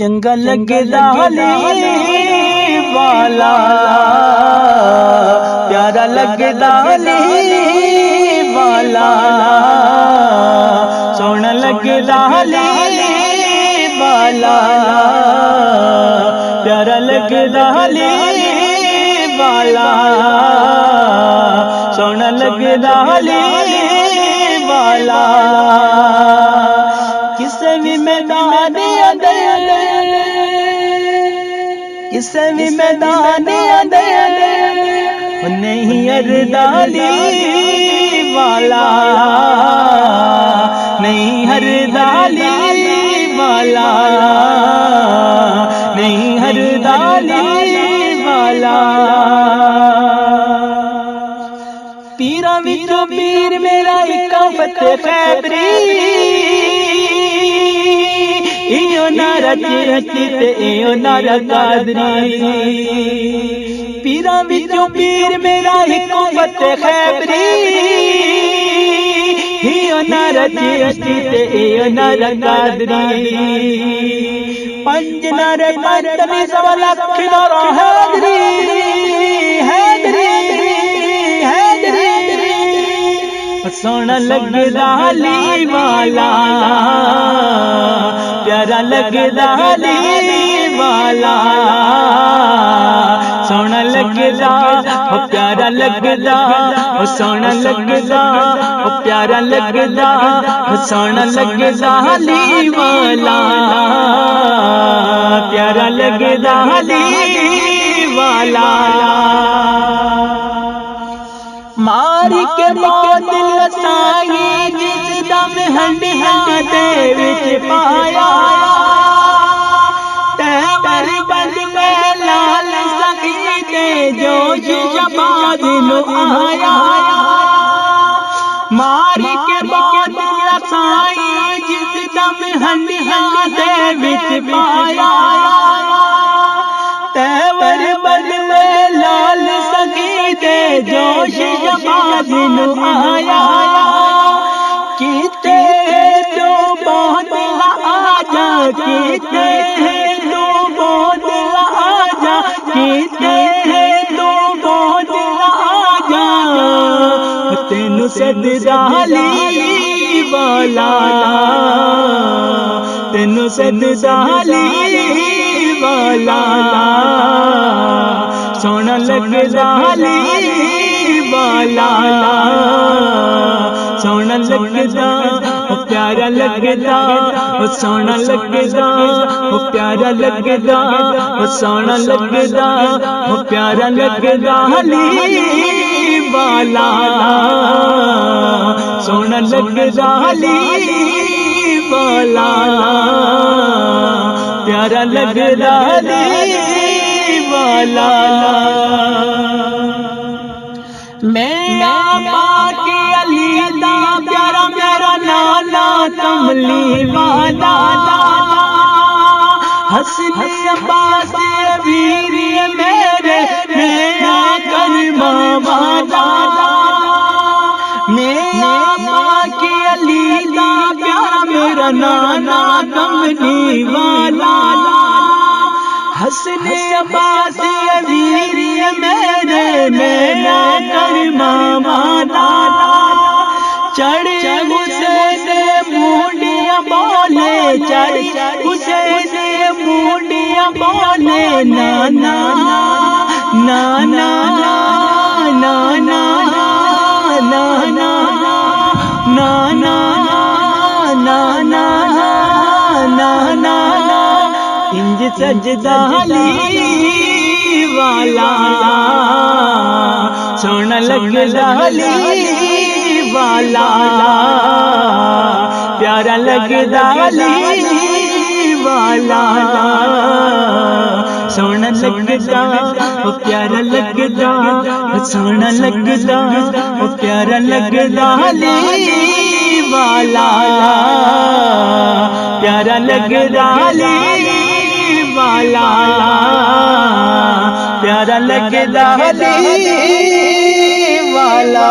चंगा लगदा हली वाला, प्यारा लगदा हली वाला, सोहना लगदा हली वाला, प्यारा लगदा हली वाला, सोहना लगदा हली वाला। किसे भी मैदान अंदर, किसे भी मैदान अंदर नहीं हरदाली वाला, नहीं हरदाली वाला, नहीं हरदाली वाला। पीरा विचों पीर मेरा एक फतेह खैबरी, इयो नारा चिरती ते इयो नारा कादरी। पीरा विचों पीर मेरा एक फतेह खैबरी, इयो नारा चिरती ते इयो नारा कादरी। पंज नारे पंजनी सवा लख नारा हैदरी, हैदरी, हैदरी। सोहना लगदा हली वाला, प्यारा लगदा हली वाला, सोहना लगदा ओ प्यारा लगदा, ओ सोहना लगदा ओ प्यारा लगदा, ओ सोहना लगदा हली वाला, प्यारा लगदा हली वाला। मारी के मौत लसाई जिस दम हंडिया दे विच पाया, तैवर बंद में लाल सखी दे जोश शबाद नु आया। मारी के मौत लसाई जिस दम हंडिया दे विच पाया, तैवर बंद में लाल सखी दे जोश शबाद नु आया। किते तो बहुत आजा, किते तो बहुत आजा, किते तो बहुत आजा, तेनु सददा हली वाला, तेनु सददा हली वाला, सोहना लगदा हली वाला, सोहना लगदा ओ प्यारा लगदा, ओ सोहना लगदा ओ प्यारा लगदा, ओ सोहना लगदा ओ प्यारा लगदा हली वाला, सोहना लगदा हली वाला, प्यारा लगदा हली वाला। मैं आपा के अली दा प्यारा मेरा नाना कमली वाला, हसन अब्बास वीर मेरे मेरा करमा वाला। मैं आपा के अली दा प्यारा मेरा नाना कमली वाला, हसन अब्बास वीर मेरे मेरा करमा वाला। चढ़ हुसैन मुंडिया बोले, चढ़ हुसैन मुंडिया बोले, नाना नाना नाना नाना नाना नाना नाना, इंज सजदा हली वाला, सोहना लगदा हली वाला, प्यारा लगदा हली वाला, सोहना लगदा ओ प्यारा लगदा, सोहना लगदा ओ प्यारा लगदा हली वाला, प्यारा लगदा हली वाला, प्यारा लगदा हली वाला।